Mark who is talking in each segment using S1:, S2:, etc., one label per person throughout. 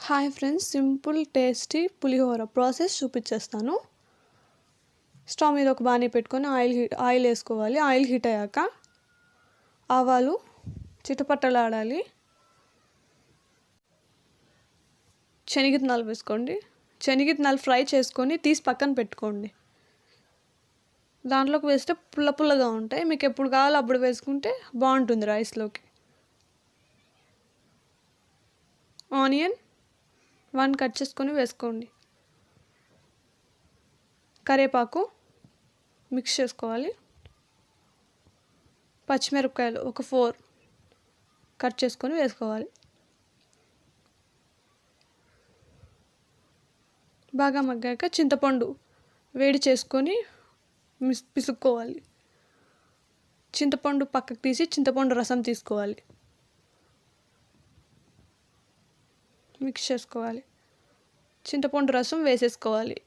S1: Hi friends, simple tasty పులిహోర process చూపించేస్తాను. Stove మీద ఒక బాణీ పెట్టుకొని ఆయిల్ వేసుకోవాలి. ఆయిల్ హీట్ అయ్యాక ఆవాలు చిటపట్టలాడాలి. శనగిత్తనాలు వేసుకోండి. శనగిత్తనాలు ఫ్రై చేసుకొని తీసి పక్కన పెట్టుకోండి. దాంట్లోకి వేస్తే పుల్ల పుల్లగా ఉంటాయి. మీకు ఎప్పుడు కావాలో అప్పుడు వేసుకుంటే బాగుంటుంది రైస్లోకి. ఆనియన్ 1 కట్ చేసుకొని వేసుకోండి. కరివేపాకు మిక్స్ చేసుకోవాలి. పచ్చిమిరపకాయలు ఒక 4 కట్ చేసుకొని వేసుకోవాలి. బాగా మగ్గాక చింతపండు వేడి చేసుకొని పిసుక్కోవాలి. చింతపండు పక్కకు తీసి చింతపండు రసం తీసుకోవాలి. మిక్స్ చేసుకోవాలి. చింతపండు రసం వేసేసుకోవాలి.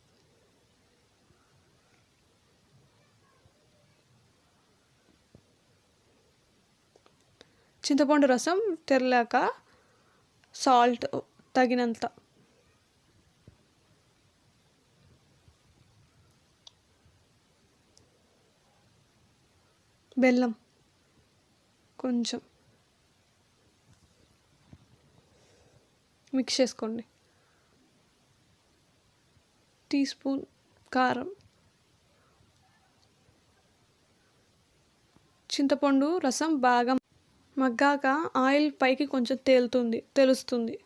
S1: చింతపండు రసం తెరలాక సాల్ట్ తగినంత, బెల్లం కొంచెం మిక్స్ చేసుకోండి. టీ స్పూన్ కారం. చింతపండు రసం బాగా మగ్గాక ఆయిల్ పైకి కొంచెం తెలుస్తుంది.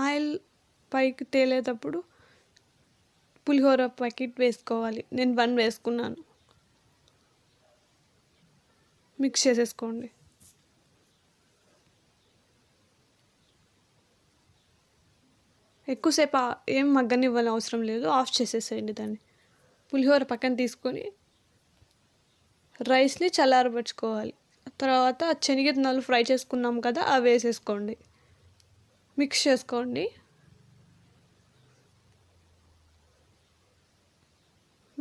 S1: ఆయిల్ పైకి తేలేటప్పుడు పులిహోర ప్యాకెట్ వేసుకోవాలి. నేను 1 వేసుకున్నాను. మిక్స్ చేసేసుకోండి. ఎక్కువసేపు ఏం మగ్గనివ్వాలని అవసరం లేదు. ఆఫ్ చేసేసేయండి దాన్ని. పులిహోర పక్కన తీసుకొని రైస్ని చల్లారబెట్టుకోవాలి. తర్వాత శనగిత్తనాలు ఫ్రై చేసుకున్నాం కదా, అవి వేసేసుకోండి. మిక్స్ చేసుకోండి.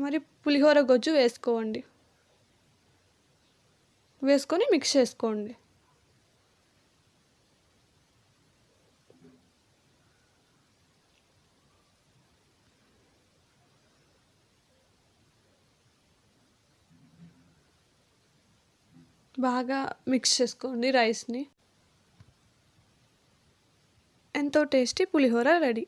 S1: మరి పులిహోర గొజ్జు వేసుకోండి. వేసుకొని మిక్స్ చేసుకోండి. బాగా మిక్స్ చేసుకోండి రైస్ని. ఎంతో టేస్టీ పులిహోర రెడీ.